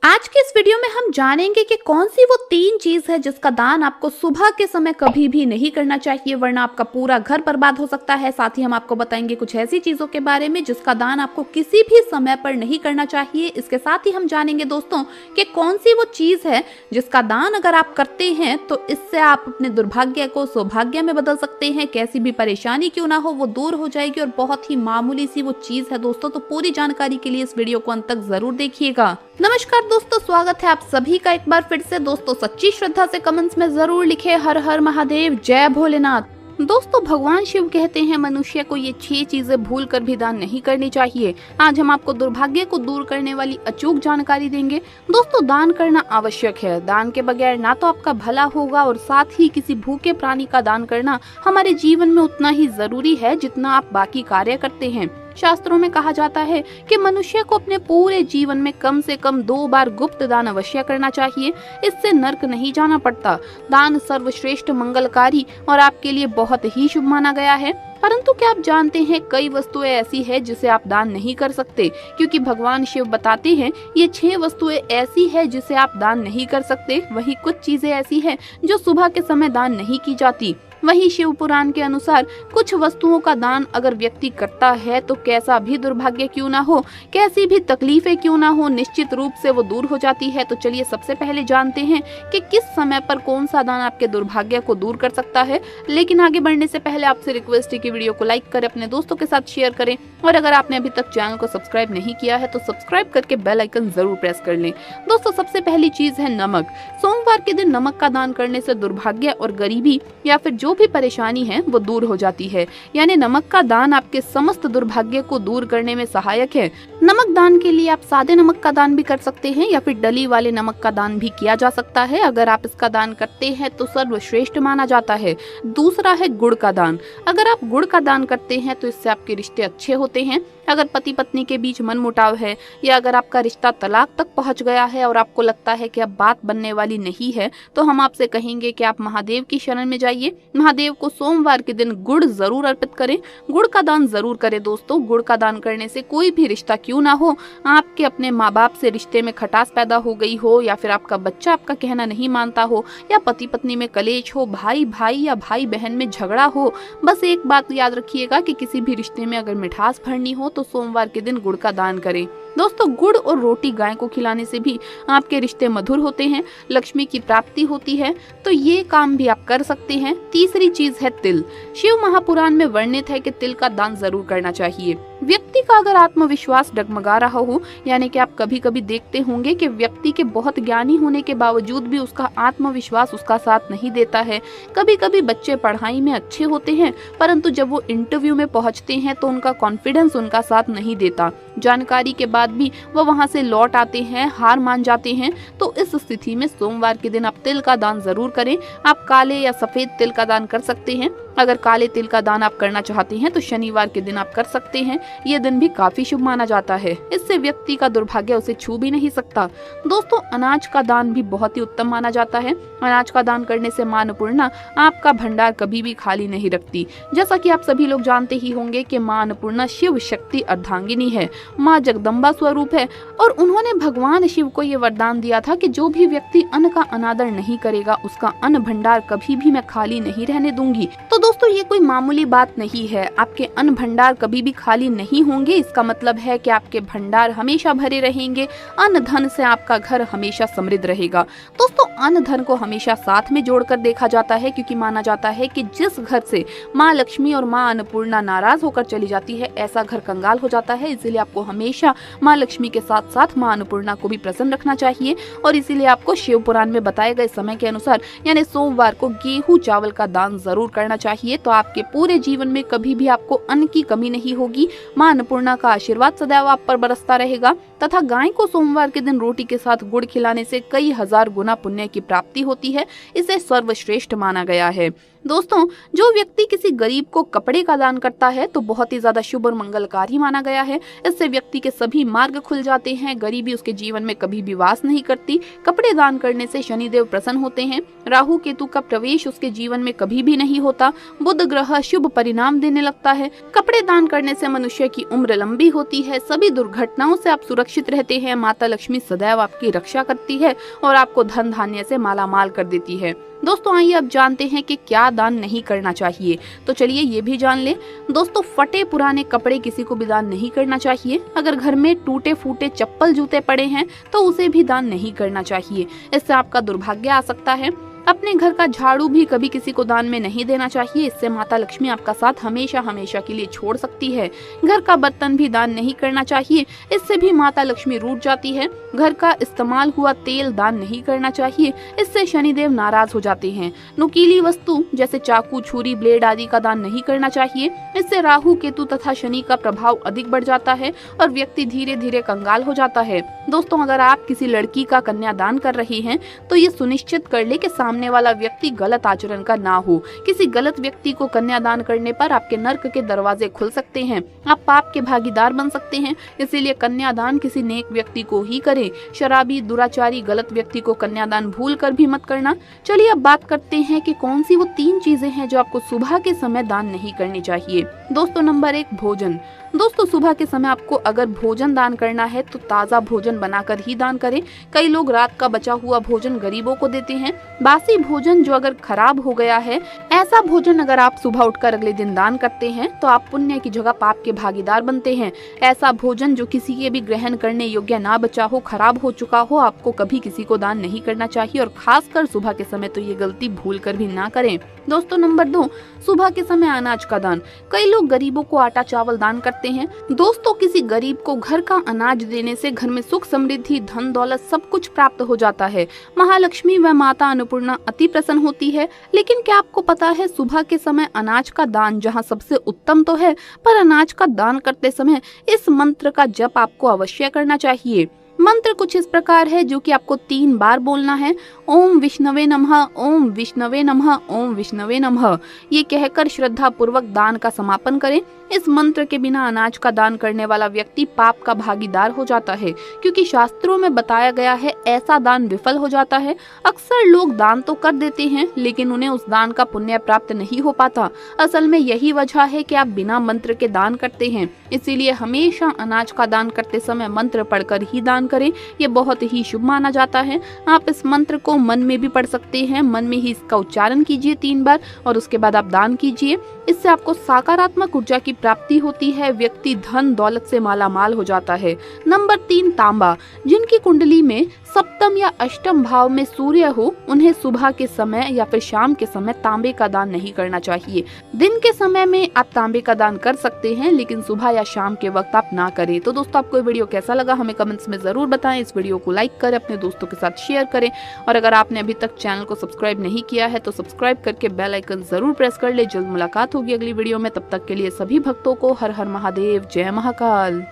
आज के इस वीडियो में हम जानेंगे कि कौन सी वो 3 चीज है जिसका दान आपको सुबह के समय कभी भी नहीं करना चाहिए, वरना आपका पूरा घर बर्बाद हो सकता है। साथ ही हम आपको बताएंगे कुछ ऐसी चीजों के बारे में जिसका दान आपको किसी भी समय पर नहीं करना चाहिए। इसके साथ ही हम जानेंगे दोस्तों कि कौन सी वो चीज है जिसका दान अगर आप करते हैं तो इससे आप अपने दुर्भाग्य को सौभाग्य में बदल सकते हैं। कैसी भी परेशानी क्यों ना हो वो दूर हो जाएगी और बहुत ही मामूली सी वो चीज है दोस्तों। तो पूरी जानकारी के लिए इस वीडियो को अंत तक जरूर देखिएगा। नमस्कार दोस्तों, स्वागत है आप सभी का एक बार फिर से। दोस्तों सच्ची श्रद्धा से कमेंट्स में जरूर लिखे हर हर महादेव, जय भोलेनाथ। दोस्तों भगवान शिव कहते हैं मनुष्य को ये 6 चीजें भूल कर भी दान नहीं करनी चाहिए। आज हम आपको दुर्भाग्य को दूर करने वाली अचूक जानकारी देंगे। दोस्तों दान करना आवश्यक है। दान के बगैर ना तो आपका भला होगा और साथ ही किसी भूखे प्राणी का दान करना हमारे जीवन में उतना ही जरूरी है जितना आप बाकी कार्य करते हैं। शास्त्रों में कहा जाता है कि मनुष्य को अपने पूरे जीवन में कम से कम 2 बार गुप्त दान अवश्य करना चाहिए। इससे नर्क नहीं जाना पड़ता। दान सर्वश्रेष्ठ मंगलकारी और आपके लिए बहुत ही शुभ माना गया है। परंतु क्या आप जानते हैं कई वस्तुएं ऐसी है जिसे आप दान नहीं कर सकते, क्योंकि भगवान शिव बताते हैं ये 6 वस्तुएं ऐसी है जिसे आप दान नहीं कर सकते। वहीं कुछ चीजें ऐसी है जो सुबह के समय दान नहीं की जाती। वहीं शिव पुराण के अनुसार कुछ वस्तुओं का दान अगर व्यक्ति करता है तो कैसा भी दुर्भाग्य क्यों ना हो, कैसी भी तकलीफें क्यों ना हो, निश्चित रूप से वो दूर हो जाती है। तो चलिए सबसे पहले जानते हैं कि किस समय पर कौन सा दान आपके दुर्भाग्य को दूर कर सकता है। लेकिन आगे बढ़ने से पहले आपसे रिक्वेस्ट है कि वीडियो को लाइक करें, अपने दोस्तों के साथ शेयर करें और अगर आपने अभी तक चैनल को सब्सक्राइब नहीं किया है तो सब्सक्राइब करके बेल आइकन जरूर प्रेस कर लें। दोस्तों सबसे पहली चीज है नमक। सोमवार के दिन नमक का दान करने से दुर्भाग्य और गरीबी या फिर जो भी परेशानी है वो दूर हो जाती है। यानी नमक का दान आपके समस्त दुर्भाग्य को दूर करने में सहायक है। नमक दान के लिए आप सादे नमक का दान भी कर सकते हैं या फिर डली वाले नमक का दान भी किया जा सकता है। अगर आप इसका दान करते हैं तो सर्वश्रेष्ठ माना जाता है। दूसरा है गुड़ का दान। अगर आप गुड़ का दान करते हैं तो इससे आपके रिश्ते अच्छे होते हैं। अगर पति पत्नी के बीच मनमुटाव है या अगर आपका रिश्ता तलाक तक पहुंच गया है और आपको लगता है कि अब बात बनने वाली नहीं है तो हम आपसे कहेंगे कि आप महादेव की शरण में जाइए। महादेव को सोमवार के दिन गुड़ जरूर अर्पित करें, गुड़ का दान जरूर करें। दोस्तों गुड़ का दान करने से कोई भी रिश्ता क्यों ना हो, आपके अपने माँ बाप से रिश्ते में खटास पैदा हो गई हो या फिर आपका बच्चा आपका कहना नहीं मानता हो या पति पत्नी में कलेश हो, भाई भाई या भाई बहन में झगड़ा हो, बस एक बात याद रखिएगा कि किसी भी रिश्ते में अगर मिठास भरनी हो तो सोमवार के दिन गुड़ का दान करें। दोस्तों गुड़ और रोटी गाय को खिलाने से भी आपके रिश्ते मधुर होते हैं, लक्ष्मी की प्राप्ति होती है। तो ये काम भी आप कर सकते हैं। तीसरी चीज है तिल। शिव महापुराण में वर्णित है कि तिल का दान जरूर करना चाहिए। व्यक्ति का अगर आत्मविश्वास डगमगा रहा हो, यानी कि आप कभी कभी देखते होंगे कि व्यक्ति के बहुत ज्ञानी होने के बावजूद भी उसका आत्मविश्वास उसका साथ नहीं देता है। कभी कभी बच्चे पढ़ाई में अच्छे होते हैं परंतु जब वो इंटरव्यू में पहुंचते हैं तो उनका कॉन्फिडेंस उनका साथ नहीं देता। जानकारी के बाद भी वो वहां से लौट आते हैं, हार मान जाते हैं। तो इस स्थिति में सोमवार के दिन आप तिल का दान जरूर करें। आप काले या सफेद तिल का दान कर सकते हैं। अगर काले तिल का दान आप करना चाहते हैं तो शनिवार के दिन आप कर सकते हैं। ये दिन भी काफी शुभ माना जाता है। इससे व्यक्ति का दुर्भाग्य उसे छू भी नहीं सकता। दोस्तों अनाज का दान भी बहुत ही उत्तम माना जाता है। अनाज का दान करने से मां अन्नपूर्णा आपका भंडार कभी भी खाली नहीं रखती। जैसा कि आप सभी लोग जानते ही होंगे कि मां अन्नपूर्णा शिव शक्ति अर्धांगिनी है, मां जगदम्बा स्वरूप है और उन्होंने भगवान शिव को ये वरदान दिया था कि जो भी व्यक्ति अन्न का अनादर नहीं करेगा उसका अन्न भंडार कभी भी मैं खाली नहीं रहने दूंगी। तो दोस्तों ये कोई मामूली बात नहीं है। आपके अन्न भंडार कभी भी खाली नहीं होंगे। इसका मतलब है कि आपके भंडार हमेशा भरे रहेंगे। अन्न धन से आपका घर हमेशा समृद्ध रहेगा। दोस्तों अन्न धन को हमेशा साथ में जोड़कर देखा जाता है, क्योंकि माना जाता है कि जिस घर से माँ लक्ष्मी और माँ अन्नपूर्णा नाराज होकर चली जाती है ऐसा घर कंगाल हो जाता है। इसीलिए आपको हमेशा माँ लक्ष्मी के साथ साथ माँ अन्नपूर्णा को भी प्रसन्न रखना चाहिए और इसीलिए आपको शिव पुराण में बताए गए समय के अनुसार यानी सोमवार को गेहूं चावल का दान जरूर करना चाहिए। तो आपके पूरे जीवन में कभी भी आपको अन्न की कमी नहीं होगी। मां अन्नपूर्णा का आशीर्वाद सदैव आप पर बरसता रहेगा तथा गाय को सोमवार के दिन रोटी के साथ गुड़ खिलाने से कई हजार गुना पुण्य की प्राप्ति होती है। इसे सर्वश्रेष्ठ माना गया है। दोस्तों जो व्यक्ति किसी गरीब को कपड़े का दान करता है तो बहुत ही ज्यादा शुभ और मंगलकारी माना गया है। इससे व्यक्ति के सभी मार्ग खुल जाते हैं, गरीबी उसके जीवन में कभी भी वास नहीं करती। कपड़े दान करने से शनिदेव प्रसन्न होते हैं, राहु केतु का प्रवेश उसके जीवन में कभी भी नहीं होता, बुध ग्रह शुभ परिणाम देने लगता है। कपड़े दान करने से मनुष्य की उम्र लंबी होती है, सभी दुर्घटनाओं से आप सुरक्षित सुरक्षित रहते हैं। माता लक्ष्मी सदैव आपकी रक्षा करती है और आपको धन धान्य से मालामाल कर देती है। दोस्तों आइए अब जानते हैं कि क्या दान नहीं करना चाहिए। तो चलिए ये भी जान ले। दोस्तों फटे पुराने कपड़े किसी को भी दान नहीं करना चाहिए। अगर घर में टूटे फूटे चप्पल जूते पड़े हैं तो उसे भी दान नहीं करना चाहिए, इससे आपका दुर्भाग्य आ सकता है। अपने घर का झाड़ू भी कभी किसी को दान में नहीं देना चाहिए, इससे माता लक्ष्मी आपका साथ हमेशा हमेशा के लिए छोड़ सकती है। घर का बर्तन भी दान नहीं करना चाहिए, इससे भी माता लक्ष्मी रूठ जाती है। घर का इस्तेमाल हुआ तेल दान नहीं करना चाहिए, इससे शनिदेव नाराज हो जाते हैं। नुकीली वस्तु जैसे चाकू, छुरी, ब्लेड आदि का दान नहीं करना चाहिए, इससे राहु, केतु तथा शनि का प्रभाव अधिक बढ़ जाता है और व्यक्ति धीरे धीरे कंगाल हो जाता है। दोस्तों अगर आप किसी लड़की का कन्यादान कर रहे हैं तो ये सुनिश्चित कर ले कि सामने वाला व्यक्ति गलत आचरण का ना हो। किसी गलत व्यक्ति को कन्यादान करने पर आपके नर्क के दरवाजे खुल सकते हैं, आप पाप के भागीदार बन सकते हैं। इसीलिए कन्यादान किसी नेक व्यक्ति को ही करें। शराबी, दुराचारी, गलत व्यक्ति को कन्यादान भूल कर भी मत करना। चलिए अब बात करते हैं कि कौन सी वो 3 चीजें हैं जो आपको सुबह के समय दान नहीं करनी चाहिए। दोस्तों नंबर 1 भोजन। दोस्तों सुबह के समय आपको अगर भोजन दान करना है तो ताज़ा भोजन बनाकर ही दान करें। कई लोग रात का बचा हुआ भोजन गरीबों को देते हैं। बासी भोजन जो अगर खराब हो गया है, ऐसा भोजन अगर आप सुबह उठकर अगले दिन दान करते हैं तो आप पुण्य की जगह पाप के भागीदार बनते हैं। ऐसा भोजन जो किसी के भी ग्रहण करने योग्य ना बचा हो, खराब हो चुका हो, आपको कभी किसी को दान नहीं करना चाहिए और खासकर सुबह के समय तो ये गलती भूल कर भी ना करें। दोस्तों नंबर 2 सुबह के समय अनाज का दान। कई लोग गरीबों को आटा चावल दान करते हैं। दोस्तों किसी गरीब को घर का अनाज देने से घर में सुख, समृद्धि, धन दौलत सब कुछ प्राप्त हो जाता है। महालक्ष्मी व माता अन्नपूर्णा अति प्रसन्न होती है। लेकिन क्या आपको पता है सुबह के समय अनाज का दान जहां सबसे उत्तम तो है, पर अनाज का दान करते समय इस मंत्र का जप आपको अवश्य करना चाहिए। मंत्र कुछ इस प्रकार है जो कि आपको 3 बार बोलना है। ओम विष्णवे नमः, ओम विष्णवे नमः, ओम विष्णवे नमः। ये कहकर श्रद्धा पूर्वक दान का समापन करें। इस मंत्र के बिना अनाज का दान करने वाला व्यक्ति पाप का भागीदार हो जाता है, क्योंकि शास्त्रों में बताया गया है ऐसा दान विफल हो जाता है। अक्सर लोग दान तो कर देते हैं लेकिन उन्हें उस दान का पुण्य प्राप्त नहीं हो पाता। असल में यही वजह है कि आप बिना मंत्र के दान करते हैं। इसीलिए हमेशा अनाज का दान करते समय मंत्र पढ़कर ही दान करें, ये बहुत ही शुभ माना जाता है। आप इस मंत्र को मन में भी पढ़ सकते हैं, मन में ही इसका उच्चारण कीजिए 3 बार और उसके बाद आप दान कीजिए। इससे आपको सकारात्मक ऊर्जा की प्राप्ति होती है, व्यक्ति धन दौलत से मालामाल हो जाता है। नंबर 3 तांबा। जिनकी कुंडली में सप्तम या अष्टम भाव में सूर्य हो, उन्हें सुबह के समय या फिर शाम के समय तांबे का दान नहीं करना चाहिए। दिन के समय में आप तांबे का दान कर सकते हैं लेकिन सुबह या शाम के वक्त आप ना करें। तो दोस्तों आपको ये वीडियो कैसा लगा हमें कमेंट्स में जरूर बताएं। इस वीडियो को लाइक करें, अपने दोस्तों के साथ शेयर करें और अगर आपने अभी तक चैनल को सब्सक्राइब नहीं किया है तो सब्सक्राइब करके बेल आइकन जरूर प्रेस कर ले। जल्द मुलाकात होगी अगली वीडियो में, तब तक के लिए सभी भक्तों को हर हर महादेव, जय महाकाल।